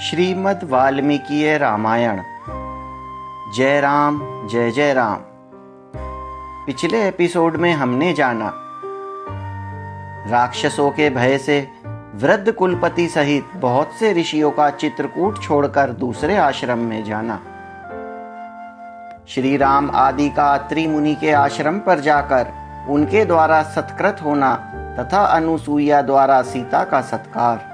श्रीमद् वाल्मीकि रामायण। जय राम जय जय राम। पिछले एपिसोड में हमने जाना राक्षसों के भय से वृद्ध कुलपति सहित बहुत से ऋषियों का चित्रकूट छोड़कर दूसरे आश्रम में जाना। श्री राम आदि का अत्रि मुनि के आश्रम पर जाकर उनके द्वारा सत्कृत होना तथा अनुसूया द्वारा सीता का सत्कार।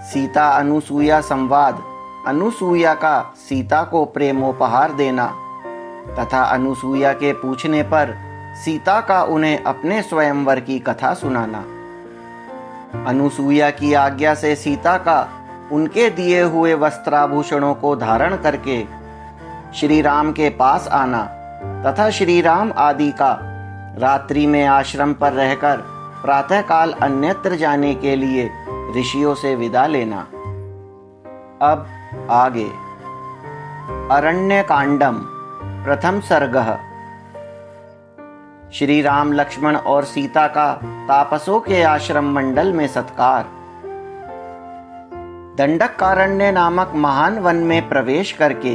सीता अनुसूया संवाद, अनुसूया का सीता को प्रेमोपहार देना तथा अनुसूया के पूछने पर सीता का उन्हें अपने स्वयंवर की कथा सुनाना। अनुसूया की आज्ञा से सीता का उनके दिए हुए वस्त्राभूषणों को धारण करके श्री राम के पास आना तथा श्री राम आदि का रात्रि में आश्रम पर रहकर प्रातःकाल अन्यत्र जाने के लिए ऋषियों से विदा लेना। अब आगे अरण्य कांडम प्रथम सर्गः। श्री राम लक्ष्मण और सीता का तापसों के आश्रम मंडल में सत्कार। दंडकारण्य नामक महान वन में प्रवेश करके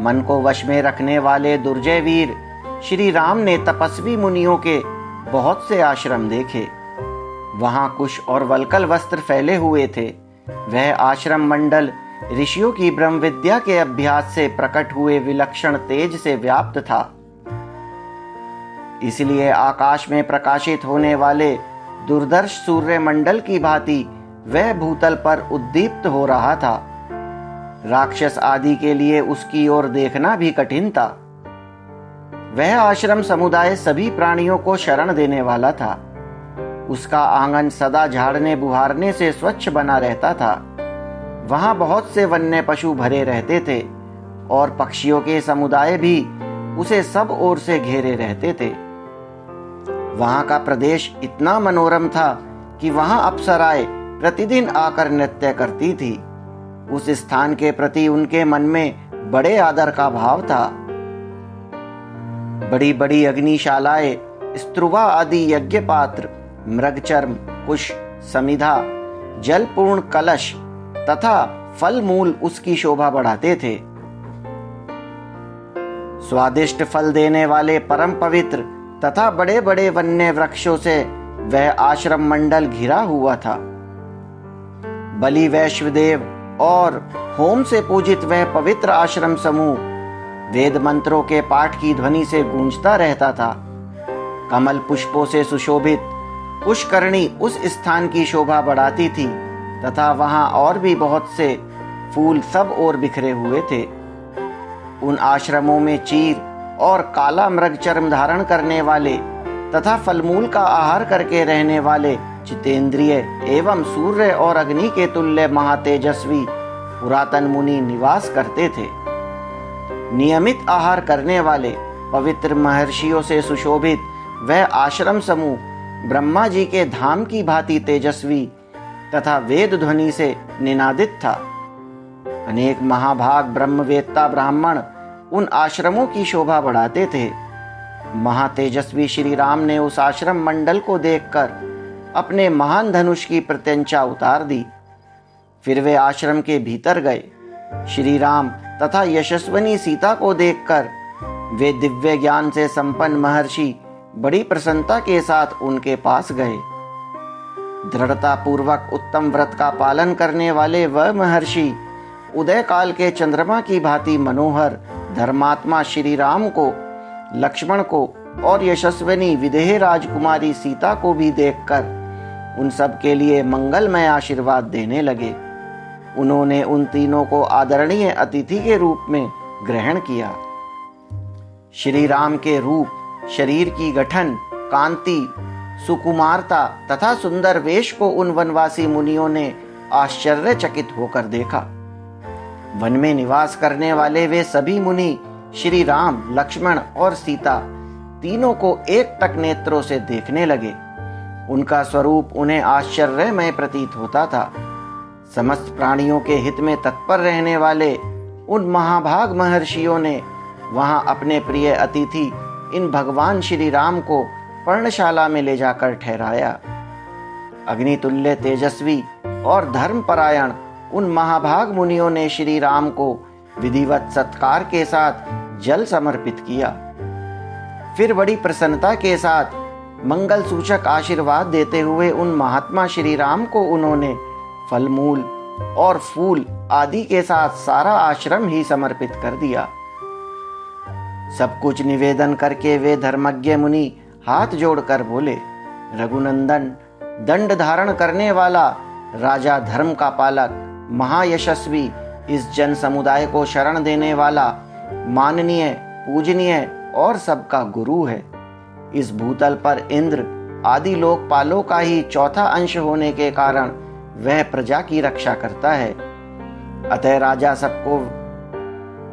मन को वश में रखने वाले दुर्जय वीर श्री राम ने तपस्वी मुनियों के बहुत से आश्रम देखे। वहां कुश और वल्कल वस्त्र फैले हुए थे। वह आश्रम मंडल ऋषियों की ब्रह्म विद्या के अभ्यास से प्रकट हुए विलक्षण तेज से व्याप्त था। इसलिए आकाश में प्रकाशित होने वाले दुर्दर्श सूर्य मंडल की भांति वह भूतल पर उद्दीप्त हो रहा था। राक्षस आदि के लिए उसकी ओर देखना भी कठिन था। वह आश्रम समुदाय सभी प्राणियों को शरण देने वाला था। उसका आंगन सदा झाड़ने बुहारने से स्वच्छ बना रहता था। वहां बहुत से वन्य पशु भरे रहते थे और पक्षियों के समुदाय भी उसे सब ओर से घेरे रहते थे। वहां का प्रदेश इतना मनोरम था कि वहां अप्सराएं प्रतिदिन आकर नृत्य करती थी। उस स्थान के प्रति उनके मन में बड़े आदर का भाव था। बड़ी बड़ी अग्निशालाएं, स्त्रुवा आदि यज्ञ पात्र, मृगचर्म, कुश, समिधा, जलपूर्ण कलश तथा फल मूल उसकी शोभा बढ़ाते थे। स्वादिष्ट फल देने वाले परम पवित्र तथा बड़े बड़े वन्य वृक्षों से वह आश्रम मंडल घिरा हुआ था। बलि वैश्वदेव और होम से पूजित वह पवित्र आश्रम समूह वेद मंत्रों के पाठ की ध्वनि से गूंजता रहता था। कमल पुष्पों से सुशोभित पुष्करणी उस स्थान की शोभा बढ़ाती थी तथा वहां और भी बहुत से फूल सब ओर बिखरे हुए थे। उन आश्रमों में चीर और काला मृगचर्म धारण करने वाले तथा फलमूल का आहार करके रहने वाले जितेंद्रिय एवं सूर्य और अग्नि के तुल्य महातेजस्वी पुरातन मुनि निवास करते थे। नियमित आहार करने वाले पवित्र महर्षियों से सुशोभित वह आश्रम समूह ब्रह्मा जी के धाम की भांति तेजस्वी तथा वेद ध्वनि से निनादित था। अनेक महाभाग ब्रह्मवेत्ता ब्राह्मण उन आश्रमों की शोभा बढ़ाते थे। महातेजस्वी श्री राम ने उस आश्रम मंडल को देखकर अपने महान धनुष की प्रत्यंचा उतार दी। फिर वे आश्रम के भीतर गए। श्री राम तथा यशस्विनी सीता को देखकर वे दिव्य ज्ञान से संपन्न महर्षि बड़ी प्रसन्नता के साथ उनके पास गए। दृढ़ता पूर्वक उत्तम व्रत का पालन करने वाले वह महर्षि उदय काल के चंद्रमा की भांति मनोहर धर्मात्मा श्री राम को, लक्ष्मण को और यशस्विनी विदेह राजकुमारी सीता को भी देखकर उन सब के लिए मंगलमय आशीर्वाद देने लगे। उन्होंने उन तीनों को आदरणीय अतिथि के रूप में ग्रहण किया। श्री राम के रूप, शरीर की गठन, कांति, सुकुमारता तथा सुंदर वेश को उन वनवासी मुनियों ने आश्चर्यचकित होकर देखा। वन में निवास करने वाले वे सभी मुनि श्री राम, लक्ष्मण और सीता तीनों को एक टक नेत्रों से देखने लगे। उनका स्वरूप उन्हें आश्चर्यमय प्रतीत होता था। समस्त प्राणियों के हित में तत्पर रहने वाले उन महाभाग महर्षियों ने वहां अपने प्रिय अतिथि इन भगवान श्री राम को पर्णशाला में ले जाकर ठहराया। अग्नितुल्य तेजस्वी और धर्मपरायण उन महाभाग मुनियों ने श्री राम को विधिवत सत्कार के साथ जल समर्पित किया। फिर बड़ी प्रसन्नता के साथ मंगल सूचक आशीर्वाद देते हुए उन महात्मा श्री राम को उन्होंने फल मूल और फूल आदि के साथ सारा आश्रम ही समर्पित कर दिया। सब कुछ निवेदन करके वे धर्मज्ञ मुनि हाथ जोड़कर बोले, रघुनंदन, दंड धारण करने वाला, राजा धर्म का पालक, महायशस्वी, इस जन समुदाय को शरण देने वाला, माननीय, पूजनीय और सबका गुरु है। इस भूतल पर इंद्र आदि लोकपालों का ही चौथा अंश होने के कारण वह प्रजा की रक्षा करता है।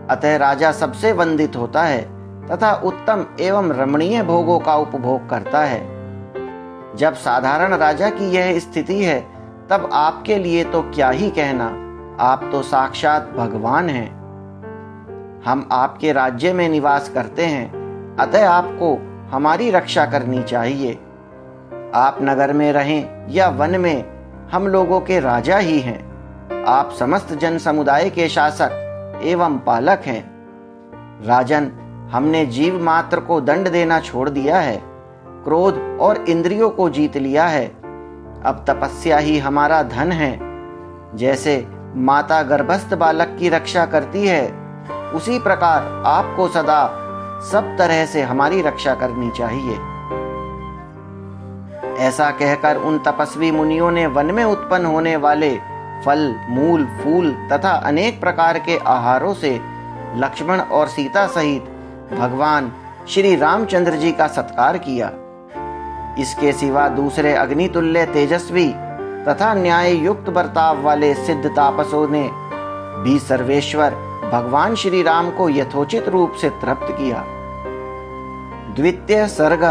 अतः राजा सबसे वंदित होता है तथा उत्तम एवं रमणीय भोगों का उपभोग करता है। जब साधारण राजा की यह स्थिति है तब आपके लिए तो क्या ही कहना, आप तो साक्षात भगवान हैं। हम आपके राज्य में निवास करते हैं, अतः आपको हमारी रक्षा करनी चाहिए। आप नगर में रहें या वन में, हम लोगों के राजा ही हैं। आप समस्त जन समुदाय के शासक एवं पालक हैं। राजन, हमने जीव मात्र को दंड देना छोड़ दिया है, क्रोध और इंद्रियों को जीत लिया है। अब तपस्या ही हमारा धन है। जैसे माता गर्भस्थ बालक की रक्षा करती है, उसी प्रकार आपको सदा सब तरह से हमारी रक्षा करनी चाहिए। ऐसा कहकर उन तपस्वी मुनियों ने वन में उत्पन्न होने वाले फल, मूल, फूल तथा अनेक प्रकार के आहारों से लक्ष्मण और सीता सहित भगवान श्री रामचंद्र जी का सत्कार किया। इसके सिवा दूसरे अग्नितुल्य तेजस्वी तथा न्याय युक्त बर्ताव वाले सिद्ध तापसों ने भी सर्वेश्वर भगवान श्री राम को यथोचित रूप से तृप्त किया। द्वितीय सर्ग।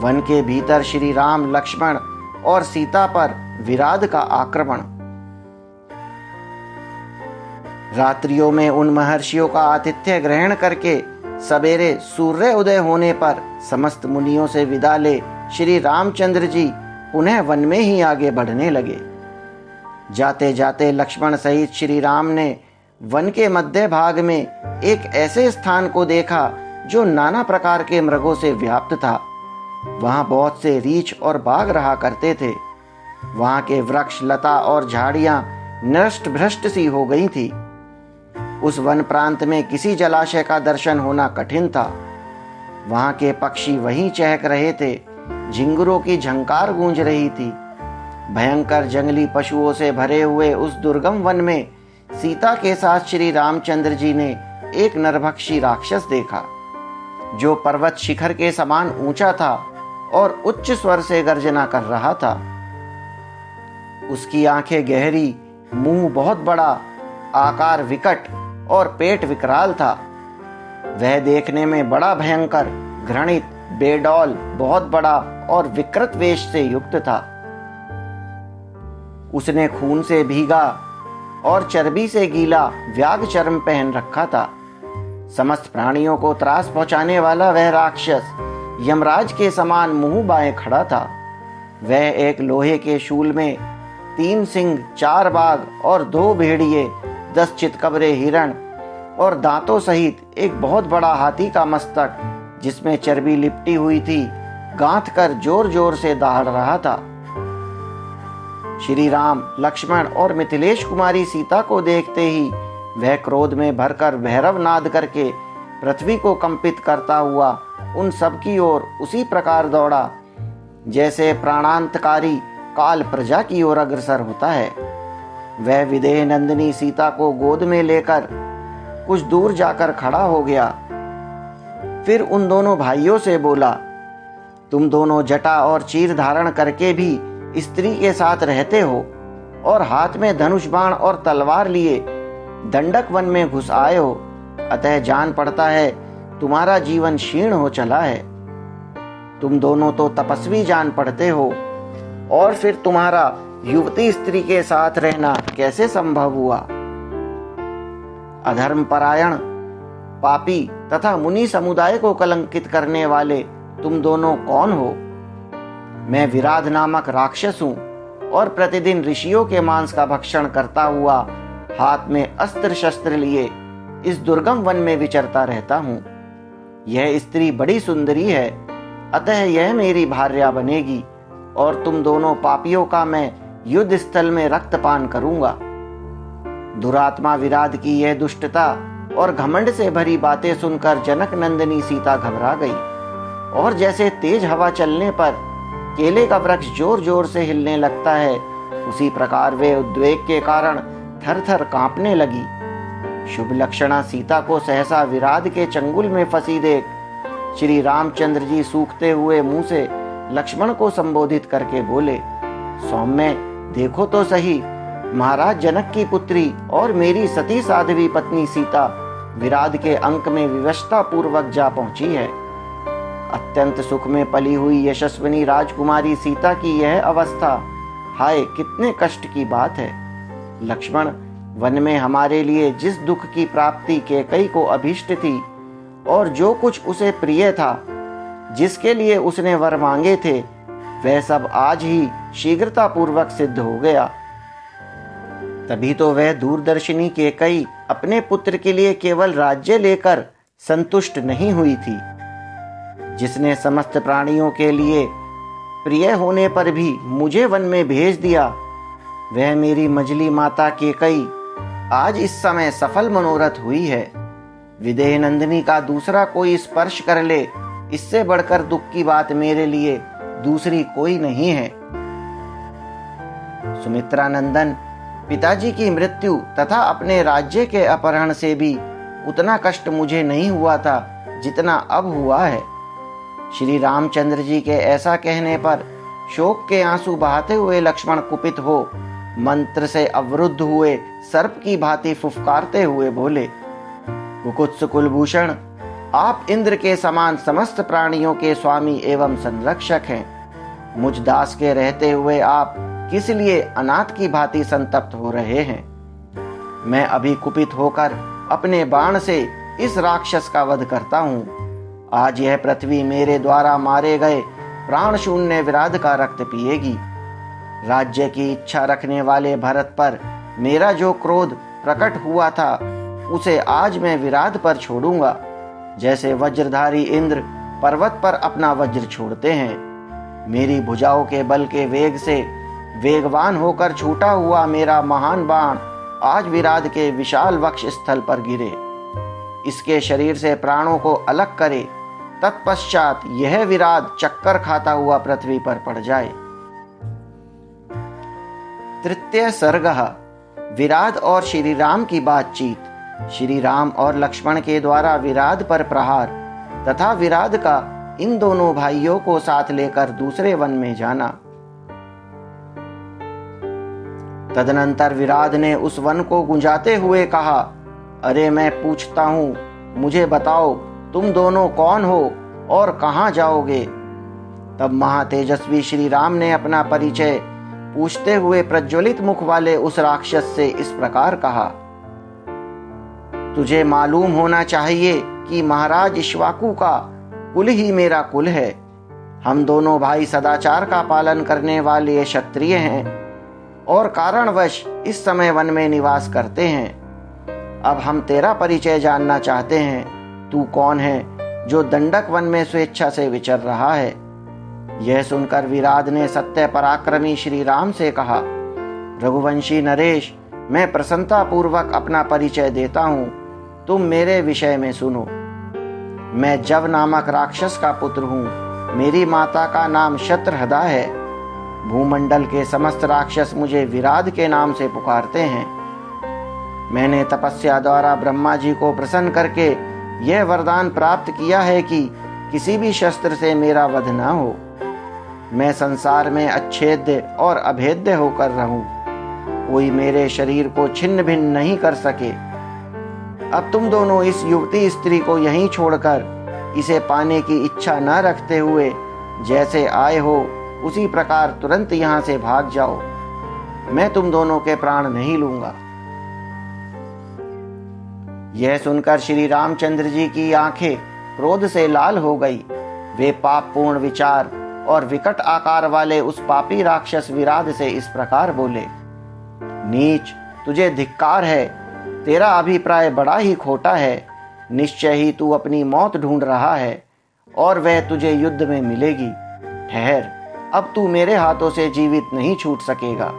वन के भीतर श्री राम, लक्ष्मण और सीता पर विराध का आक्रमण। रात्रियों में उन महर्षियों का आतिथ्य ग्रहण करके सवेरे सूर्य उदय होने पर समस्त मुनियों से विदा ले श्री रामचंद्र जी पुनः वन में ही आगे बढ़ने लगे। जाते जाते लक्ष्मण सहित श्री राम ने वन के मध्य भाग में एक ऐसे स्थान को देखा जो नाना प्रकार के मृगों से व्याप्त था। वहां बहुत से रीछ और बाघ रहा करते थे। वहां के वृक्ष, लता और झाड़ियां नष्ट भ्रष्ट सी हो गई थी। उस वन प्रांत में किसी जलाशय का दर्शन होना कठिन था। वहां के पक्षी वहीं चहक रहे थे। झिंगुरों की झंकार गूंज रही थी। भयंकर जंगली पशुओं से भरे हुए उस दुर्गम वन में सीता के साथ श्री रामचंद्र जी ने एक नरभक्षी राक्षस देखा, जो पर्वत शिखर के समान ऊंचा था और उच्च स्वर से गर्जना कर रहा था। उसकी आंखें गहरी, मुंह बहुत बड़ा, आकार विकट और पेट विकराल था। वह देखने में बड़ा भयंकर, घृणित, बेडौल, बहुत बड़ा और विकृत वेश से युक्त था। उसने खून से भीगा और चर्बी से गीला व्याघ चर्म पहन रखा था। समस्त प्राणियों को त्रास पहुंचाने वाला वह राक्षस यमराज के समान मुंह बाएं खड़ा था। वह एक लोहे के शूल में 3 सिंह, 4 बाघ और 2 भेड़िए, 10 चितकबरे हिरण और दांतों सहित एक बहुत बड़ा हाथी का मस्तक, जिसमें चर्बी लिपटी हुई थी, गांथ कर जोर जोर से दहाड़ रहा था। श्री राम, लक्ष्मण और मिथिलेश कुमारी सीता को देखते ही वह क्रोध में भरकर भैरव नाद करके पृथ्वी को कंपित करता हुआ उन सब की ओर उसी प्रकार दौड़ा जैसे प्राणांतकारी काल प्रजा की ओर अग्रसर होता है। वह विदेह नंदिनी सीता को गोद में लेकर कुछ दूर जाकर खड़ा हो गया। फिर उन दोनों भाइयों से बोला, तुम दोनों जटा और चीर धारण करके भी स्त्री के साथ रहते हो और हाथ में धनुष बाण और तलवार लिए दंडक वन में घुस आए हो, अतः जान पड़ता है तुम्हारा जीवन क्षीण हो चला है। तुम दोनों तो तपस्वी जान पड़ते हो, और फिर तुम्हारा युवती स्त्री के साथ रहना कैसे संभव हुआ? अधर्म परायण, पापी तथा मुनि समुदाय को कलंकित करने वाले तुम दोनों कौन हो? मैं विराध नामक राक्षस हूं और प्रतिदिन ऋषियों के मांस का भक्षण करता हुआ हाथ में अस्त्र शस्त्र लिए इस दुर्गम वन में विचरता रहता हूँ। यह स्त्री बड़ी सुंदरी है, अतः यह मेरी भार्या बनेगी और तुम दोनों पापियों का मैं युद्ध स्थल में रक्तपान करूंगा। दुरात्मा विराट की यह दुष्टता और घमंड से भरी बातें सुनकर जनक नंदिनी सीता घबरा गई और जैसे तेज हवा चलने पर केले का वृक्ष जोर जोर से हिलने लगता है, उसी प्रकार वे उद्वेग के कारण थर थर कांपने लगी। शुभ लक्षणा सीता को सहसा विराट के चंगुल में फंसी देख श्री रामचंद्र जी सूखते हुए मुंह से लक्ष्मण को संबोधित करके बोले, सौम्य देखो तो सही, महाराज जनक की पुत्री और मेरी सती साध्वी पत्नी सीता विराट के अंक में विवशता पूर्वक जा पहुंची है। अत्यंत सुख में पली हुई यशस्विनी राजकुमारी सीता की यह अवस्था, हाय कितने कष्ट की बात है। लक्ष्मण, वन में हमारे लिए जिस दुख की प्राप्ति कैकेयी को अभीष्ट थी और जो कुछ उसे प्रिय था, जिसके लिए उसने वर मांगे थे, वह सब आज ही शीघ्रता पूर्वक सिद्ध हो गया। तभी तो वह दूरदर्शिनी कैकेयी अपने पुत्र के लिए केवल राज्य लेकर संतुष्ट नहीं हुई थी, जिसने समस्त प्राणियों के लिए प्रिय होने पर भी मुझे वन में भेज दिया, वह मेरी मझली माता कैकेयी आज इस समय सफल मनोरथ हुई है। विदेह नंदिनी का दूसरा कोई स्पर्श कर ले, इससे बढ़कर दुख की बात मेरे लिए दूसरी कोई नहीं है। सुमित्रा नंदन, पिताजी की मृत्यु तथा अपने राज्य के अपहरण से भी उतना कष्ट मुझे नहीं हुआ था जितना अब हुआ है। श्री रामचंद्र जी के ऐसा कहने पर शोक के आंसू बहाते हुए लक्ष्मण कुपित हो मंत्र से अवरुद्ध हुए सर्प की भांति फुफकारते हुए बोले, कुकुत्स कुलभूषण, आप इंद्र के समान समस्त प्राणियों के स्वामी एवं संरक्षक हैं। मुझ दास के रहते हुए आप किस लिए अनाथ की भांति संतप्त हो रहे हैं? मैं अभी कुपित होकर अपने बाण से इस राक्षस का वध करता हूँ। आज यह पृथ्वी मेरे द्वारा मारे गए प्राण शून्य विराट का रक्त पिएगी। राज्य की इच्छा रखने वाले भरत पर मेरा जो क्रोध प्रकट हुआ था, उसे आज मैं विराट पर छोड़ूंगा, जैसे वज्रधारी इंद्र पर्वत पर अपना वज्र छोड़ते हैं। मेरी भुजाओं के बल के वेग से वेगवान होकर छूटा हुआ मेरा महान बाण आज विराट के विशाल वक्ष स्थल पर गिरे, इसके शरीर से प्राणों को अलग करे, तत्पश्चात यह विराट चक्कर खाता हुआ पृथ्वी पर पड़ जाए। तृतीय सर्गः विराट और श्री राम की बातचीत। श्री राम और लक्ष्मण के द्वारा विराट पर प्रहार तथा विराट का इन दोनों भाइयों को साथ लेकर दूसरे वन में जाना। तदनंतर विराट ने उस वन को गुंजाते हुए कहा, अरे मैं पूछता हूं, मुझे बताओ तुम दोनों कौन हो और कहां जाओगे? तब महातेजस्वी श्री राम ने अपना परिचय पूछते हुए प्रज्वलित मुख वाले उस राक्षस से इस प्रकार कहा, तुझे मालूम होना चाहिए कि महाराज इक्ष्वाकु का कुल ही मेरा कुल है। हम दोनों भाई सदाचार का पालन करने वाले क्षत्रिय हैं और कारणवश इस समय वन में निवास करते हैं। अब हम तेरा परिचय जानना चाहते हैं। तू कौन है जो दंडक वन में स्वेच्छा से विचर रहा है? यह सुनकर विराट ने सत्य पराक्रमी श्री राम से कहा, रघुवंशी नरेश, मैं प्रसन्नता पूर्वक अपना परिचय देता हूँ, तुम मेरे विषय में सुनो। मैं जव नामक राक्षस का पुत्र हूँ। मेरी माता का नाम शत्रहदा है। भूमंडल के समस्त राक्षस मुझे विराट के नाम से पुकारते हैं। मैंने तपस्या द्वारा ब्रह्मा जी को प्रसन्न करके यह वरदान प्राप्त किया है कि किसी भी शस्त्र से मेरा वध न हो। मैं संसार में अच्छेद्य और अभेद्य होकर रहूं, कोई मेरे शरीर को छिन्न भिन्न नहीं कर सके। अब तुम दोनों इस युवती स्त्री को यहीं छोड़कर इसे पाने की इच्छा न रखते हुए जैसे आए हो उसी प्रकार तुरंत यहाँ से भाग जाओ। मैं तुम दोनों के प्राण नहीं लूंगा। यह सुनकर श्री रामचंद्र जी की आंखें क्रोध से लाल हो गई। वे पापपूर्ण विचार और विकट आकार वाले उस पापी राक्षस विराध से इस प्रकार बोले, नीच, तुझे धिक्कार है। तेरा अभिप्राय बड़ा ही खोटा है। निश्चय ही तू अपनी मौत ढूंढ रहा है और वह तुझे युद्ध में मिलेगी। ठहर, अब तू मेरे हाथों से जीवित नहीं छूट सकेगा।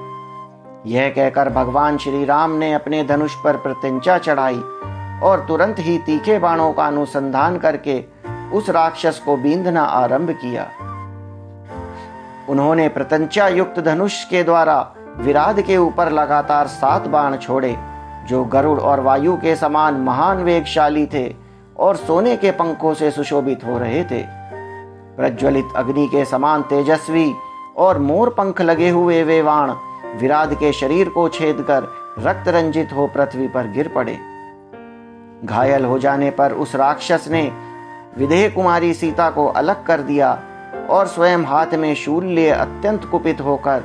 यह कहकर भगवान श्री राम ने अपने धनुष पर प्रत्यंचा चढ़ाई और तुरंत ही तीखे बाणों का अनुसंधान करके उस राक्षस को बींधना आरंभ किया। उन्होंने प्रत्यंचा युक्त धनुष के द्वारा विराध के ऊपर लगातार 7 बाण छोड़े, जो गरुड़ और वायु के समान महान वेगशाली थे और सोने के पंखों से सुशोभित हो रहे थे। प्रज्वलित अग्नि के समान तेजस्वी और मोर पंख लगे हुए वे बाण विराध के शरीर को छेद कर रक्त रंजित हो पृथ्वी पर गिर पड़े। घायल हो जाने पर उस राक्षस ने विदेह कुमारी सीता को अलग कर दिया और स्वयं हाथ में शूल लिए अत्यंत कुपित होकर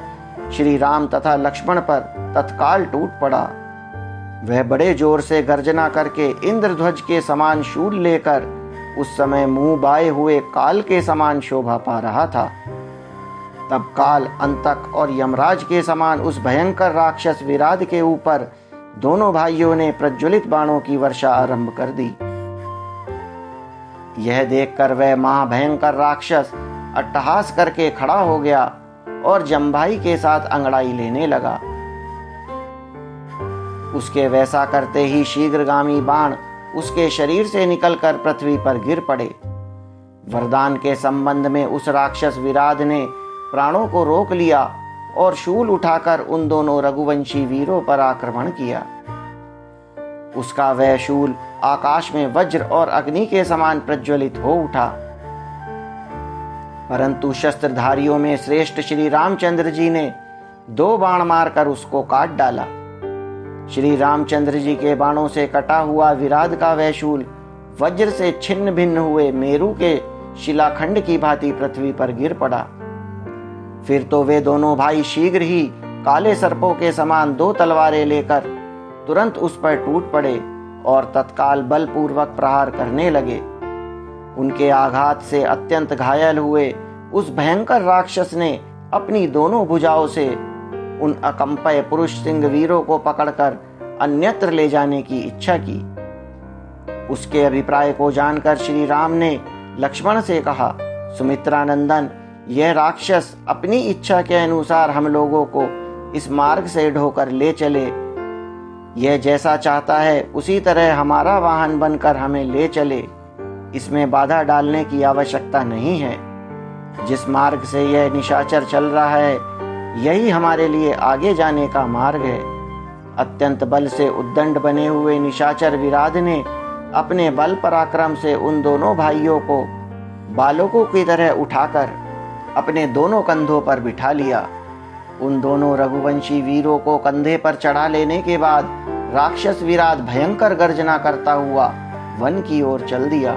श्री राम तथा लक्ष्मण पर तत्काल टूट पड़ा। वह बड़े जोर से गर्जना करके इंद्रध्वज के समान शूल लेकर उस समय मुंह बाए हुए काल के समान शोभा पा रहा था। तब काल, अंतक और यमराज के समान उस भयंकर राक्षस विराध के ऊपर दोनों भाइयों ने प्रज्वलित बाणों की वर्षा आरंभ कर दी। यह देखकर वह महाभयंकर राक्षस अट्टहास करके खड़ा हो गया और जम्भाई के साथ अंगड़ाई लेने लगा। उसके वैसा करते ही शीघ्रगामी बाण उसके शरीर से निकलकर पृथ्वी पर गिर पड़े। वरदान के संबंध में उस राक्षस विराध ने प्राणों को रोक लिया और शूल उठाकर उन दोनों रघुवंशी वीरों पर आक्रमण किया। उसका वह शूल आकाश में वज्र और अग्नि के समान प्रज्वलित हो उठा, परंतु शस्त्रधारियों में श्रेष्ठ श्री रामचंद्र जी ने 2 बाण मारकर उसको काट डाला। श्री रामचंद्र जी के बाणों से कटा हुआ विराध का वह शूल वज्र से छिन्न भिन्न हुए मेरू के शिलाखंड की भांति पृथ्वी पर गिर पड़ा। फिर तो वे दोनों भाई शीघ्र ही काले सर्पों के समान 2 तलवारें लेकर तुरंत उस पर टूट पड़े और तत्काल बलपूर्वक प्रहार करने लगे। उनके आघात से अत्यंत घायल हुए उस भयंकर राक्षस ने अपनी दोनों भुजाओं से उन अकंपय पुरुष सिंह वीरों को पकड़कर अन्यत्र ले जाने की इच्छा की। उसके अभिप्राय को जानकर श्री राम ने लक्ष्मण से कहा, सुमित्रा नंदन, यह राक्षस अपनी इच्छा के अनुसार हम लोगों को इस मार्ग से ढोकर ले चले। यह जैसा चाहता है उसी तरह हमारा वाहन बनकर हमें ले चले। इसमें बाधा डालने की आवश्यकता नहीं है। जिस मार्ग से यह निशाचर चल रहा है यही हमारे लिए आगे जाने का मार्ग है। अत्यंत बल से उद्दंड बने हुए निशाचर विराध ने अपने बल पराक्रम से उन दोनों भाइयों को बालकों की तरह उठाकर अपने दोनों कंधों पर बिठा लिया। उन दोनों रघुवंशी वीरों को कंधे पर चढ़ा लेने के बाद राक्षस विराध भयंकर गर्जना करता हुआ वन की ओर चल दिया।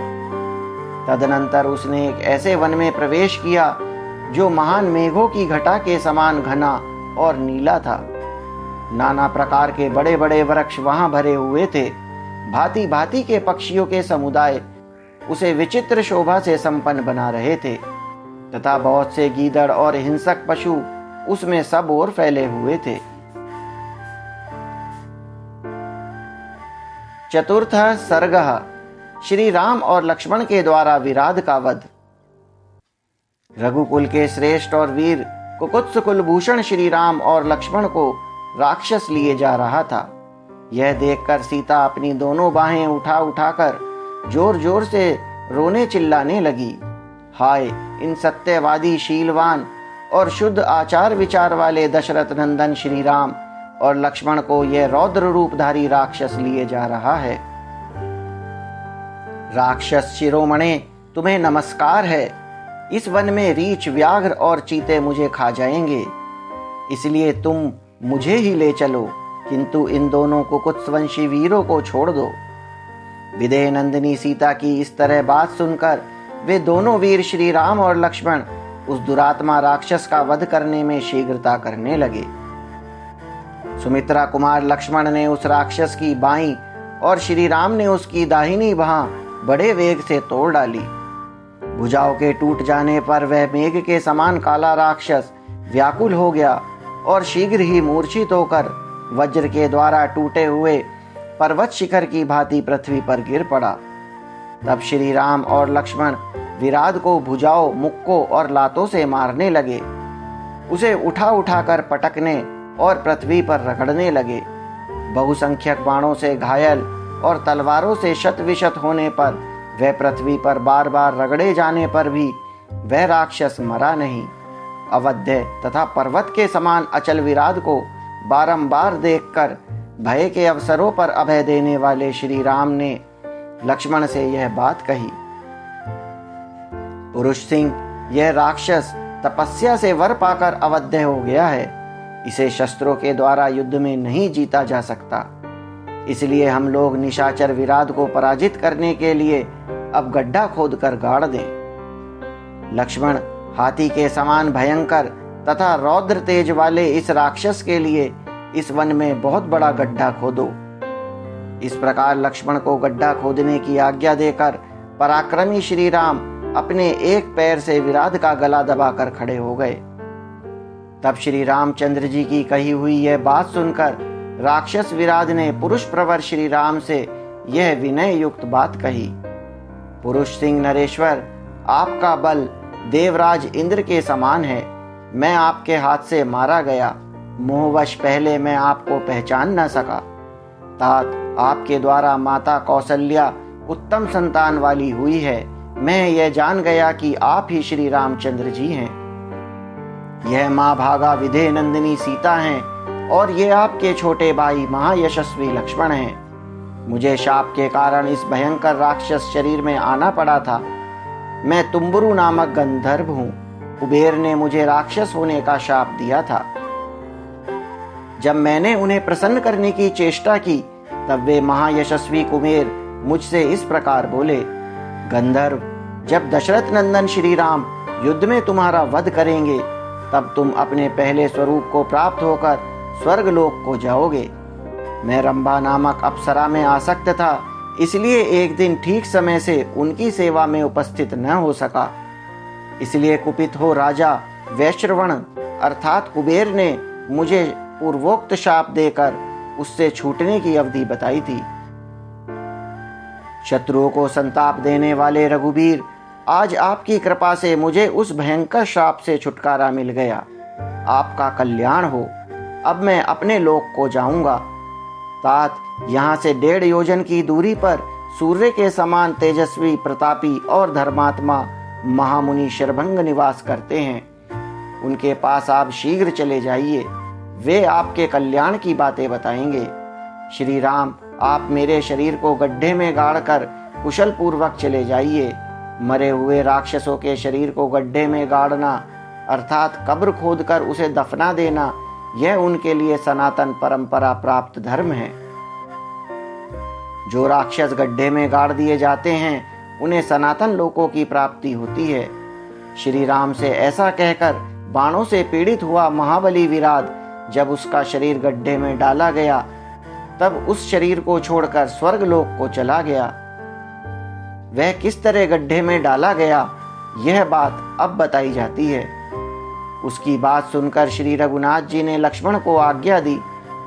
तदनंतर उसने एक ऐसे वन में प्रवेश किया जो महान मेघों की घटा के समान घना और नीला था। नाना प्रकार के बड़े बड़े वृक्ष वहां भरे हुए थे। भांति भांति के पक्षियों के समुदाय उसे विचित्र शोभा से संपन्न बना रहे थे तथा बहुत से गीदड़ और हिंसक पशु उसमें सब ओर फैले हुए थे। चतुर्थ सर्गः श्री राम और लक्ष्मण के द्वारा विराध का वध। रघुकुल के श्रेष्ठ और वीर कुकुत्स कुलभूषण श्री राम और लक्ष्मण को राक्षस लिए जा रहा था। यह देखकर सीता अपनी दोनों बाहें उठा उठाकर जोर जोर से रोने चिल्लाने लगी। हाय, इन सत्यवादी, शीलवान और शुद्ध आचार विचार वाले दशरथ नंदन श्री राम और लक्ष्मण को यह रौद्र रूपधारी राक्षस लिए जा रहा है। राक्षस शिरोमणे, तुम्हें नमस्कार है। इस वन में रीछ, व्याघ्र और चीते मुझे खा जाएंगे, इसलिए तुम मुझे ही ले चलो, किंतु इन दोनों कुकुत्सवंशी वीरों को छोड़ दो। विदेह नंदिनी सीता की इस तरह बात सुनकर वे दोनों वीर श्री राम और लक्ष्मण उस दुरात्मा राक्षस का वध करने में शीघ्रता करने लगे। सुमित्रा कुमार लक्ष्मण ने उस राक्षस की बाईं और श्री राम ने उसकी दाहिनी बाह बड़े वेग से तोड़ डाली। भुजाओं के टूट जाने पर वह मेघ के समान काला राक्षस व्याकुल हो गया और शीघ्र ही मूर्छित होकर वज्र के द्वारा टूटे हुए पर्वत शिखर की भांति पृथ्वी पर गिर पड़ा। तब श्री राम और लक्ष्मण विराट को भुजाओं, मुक्कों और लातों से मारने लगे। उसे उठा उठाकर पटकने और पृथ्वी पर रगड़ने लगे। बहुसंख्यक बाणों से घायल और तलवारों से शत विशत होने पर वह पृथ्वी पर बार बार रगड़े जाने पर भी वह राक्षस मरा नहीं। अवध्य तथा पर्वत के समान अचल विराट को बारंबार देखकर भय के अवसरों पर अभय देने वाले श्री राम ने लक्ष्मण से यह बात कही। पुरुष सिंह, यह राक्षस तपस्या से वर पाकर अवध्य हो गया है। इसे शस्त्रों के द्वारा युद्ध में नहीं जीता जा सकता। इसलिए हम लोग निशाचर विराट को पराजित करने के लिए अब गड्ढा खोदकर गाड़ दें। लक्ष्मण, हाथी के समान भयंकर तथा रौद्र तेज वाले इस राक्षस के लिए इस वन में बहुत बड़ा गड्ढा खोदो। इस प्रकार लक्ष्मण को गड्ढा खोदने की आज्ञा देकर पराक्रमी श्री राम अपने एक पैर से विराट का गला दबाकर खड़े हो गए। तब श्री रामचंद्र जी की कही हुई यह बात सुनकर राक्षस विराट ने पुरुष प्रवर श्री राम से यह विनय युक्त बात कही। पुरुष सिंह नरेश्वर, आपका बल देवराज इंद्र के समान है। मैं आपके हाथ से मारा गया। मोहवश पहले मैं आपको पहचान न सका। तात, आपके द्वारा माता कौशल्या उत्तम संतान वाली हुई है। मैं यह जान गया कि आप ही श्री रामचंद्र जी हैं। यह माँ भागा विधे नंदिनी सीता हैं और ये आपके छोटे भाई महायशस्वी लक्ष्मण हैं। मुझे शाप के कारण इस भयंकर राक्षस शरीर में आना पड़ा था। मैं तुम्बुरु नामक गंधर्व हूँ। कुबेर ने मुझे राक्षस होने का शाप दिया था। जब मैंने उन्हें प्रसन्न करने की चेष्टा की तब वे महायशस्वी कुबेर मुझसे इस प्रकार बोले, गंधर्व, जब दशरथ नंदन श्री राम युद्ध में तुम्हारा वध करेंगे तब तुम अपने पहले स्वरूप को प्राप्त होकर स्वर्गलोक को जाओगे। मैं रंभा नामक अप्सरा में आसक्त था, इसलिए एक दिन ठीक समय से उनकी सेवा में उपस्थित न हो सका। इसलिए कुपित हो राजा वैश्रवण अर्थात कुबेर ने मुझे पूर्वोक्त शाप देकर उससे छूटने की अवधि बताई थी। शत्रुओं को संताप देने वाले रघुवीर, आज आपकी कृपा से मुझे उस भयंकर शाप से छुटकारा मिल गया। आपका कल्याण हो। अब मैं अपने लोक को जाऊंगा। तात, यहाँ से 1.5 योजन की दूरी पर सूर्य के समान तेजस्वी, प्रतापी और धर्मात्मा महामुनि शरभंग निवास करते हैं। उनके पास आप शीघ्र चले जाइए। वे आपके कल्याण की बातें बताएंगे। श्री राम, आप मेरे शरीर को गड्ढे में गाड़कर कुशल पूर्वक चले जाइए। मरे हुए राक्षसों के शरीर को गड्ढे में गाड़ना अर्थात कब्र खोदकर उसे दफना देना, यह उनके लिए सनातन परंपरा प्राप्त धर्म है। जो राक्षस गड्ढे में गाड़ दिए जाते हैं उन्हें सनातन लोकों की प्राप्ति होती है। श्री राम से ऐसा कहकर बाणों से पीड़ित हुआ महाबली विराट जब उसका शरीर गड्ढे में डाला गया तब उस शरीर को छोड़कर स्वर्गलोक को चला गया। वह किस तरह गड्ढे में डाला गया यह बात अब बताई जाती है। उसकी बात सुनकर श्री रघुनाथ जी ने लक्ष्मण को आज्ञा दी,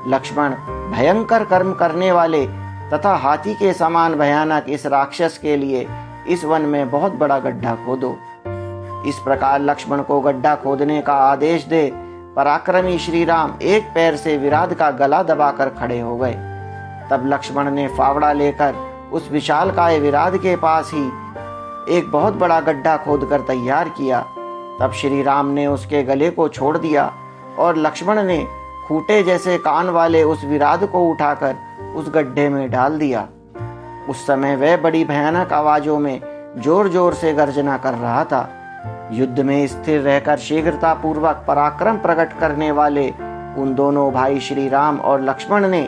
लक्ष्मण, भयंकर कर्म करने वाले तथा हाथी के समान भयानक इस राक्षस के लिए इस वन में बहुत बड़ा गड्ढा खोदो। इस प्रकार लक्ष्मण को गड्ढा खोदने का आदेश दे पराक्रमी श्री राम एक पैर से विराट का गला दबाकर खड़े हो गए। तब लक्ष्मण ने फावड़ा लेकर उस विशालकाय विराट के पास ही एक बहुत बड़ा गड्ढा खोदकर तैयार किया। तब श्री राम ने उसके गले को छोड़ दिया और लक्ष्मण ने खूंटे जैसे कान वाले उस विराट को उठाकर उस गड्ढे में डाल दिया। उस समय वह बड़ी भयानक आवाजों में जोर जोर से गर्जना कर रहा था। युद्ध में स्थिर रहकर शीघ्रता पूर्वक पराक्रम प्रकट करने वाले उन दोनों भाई श्री राम और लक्ष्मण ने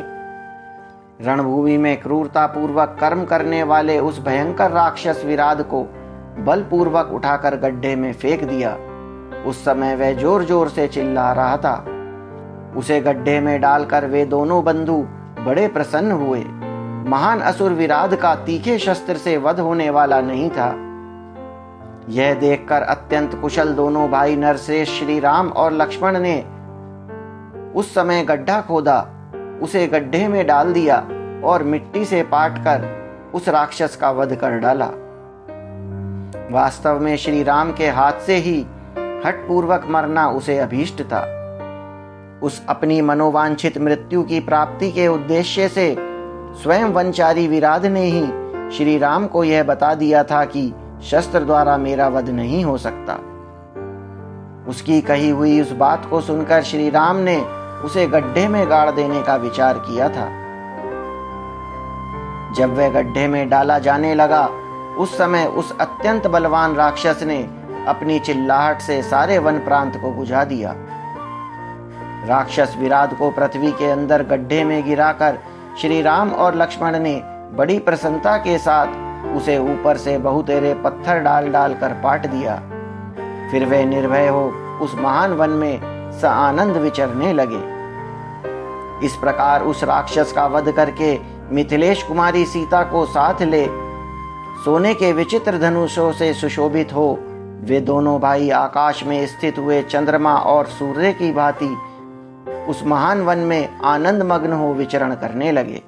रणभूमि में क्रूरता पूर्वक कर्म करने वाले उस भयंकर राक्षस विराट को बलपूर्वक उठाकर गड्ढे में फेंक दिया। उस समय वह जोर जोर से चिल्ला रहा था। उसे गड्ढे में डालकर वे दोनों बंधु बड़े प्रसन्न हुए। महान असुर विराट का तीखे शस्त्र से वध होने वाला नहीं था। यह देखकर अत्यंत कुशल दोनों भाई नरश्रेष्ठ श्री राम और लक्ष्मण ने उस समय गड्ढा खोदा, उसे गड्ढे में डाल दिया और मिट्टी से पाटकर उस राक्षस का वध कर डाला। वास्तव में श्री राम के हाथ से ही हठपूर्वक मरना उसे अभीष्ट था। उस अपनी मनोवांछित मृत्यु की प्राप्ति के उद्देश्य से स्वयं वनचारी विराध ने ही श्री राम को यह बता दिया था कि शस्त्र द्वारा मेरा वध नहीं हो सकता। उसकी कही हुई उस बात को सुनकर श्री राम ने उसे गड्ढे में गाड़ देने का विचार किया था। जब वह गड्ढे में डाला जाने लगा, उस समय उस अत्यंत बलवान राक्षस ने अपनी चिल्लाहट से सारे वन प्रांत को बुझा दिया। राक्षस विराध को पृथ्वी के अंदर गड्ढे में गिराकर श्री राम और लक्ष्मण ने बड़ी प्रसन्नता के साथ उसे ऊपर से बहुतेरे पत्थर डाल डाल कर पाट दिया। फिर वे निर्भय हो उस महान वन में सानंद विचरने लगे। इस प्रकार उस राक्षस का वध करके मिथिलेश कुमारी सीता को साथ ले सोने के विचित्र धनुषों से सुशोभित हो वे दोनों भाई आकाश में स्थित हुए चंद्रमा और सूर्य की भांति उस महान वन में आनंद मग्न हो विचरण करने लगे।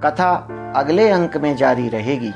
कथा अगले अंक में जारी रहेगी।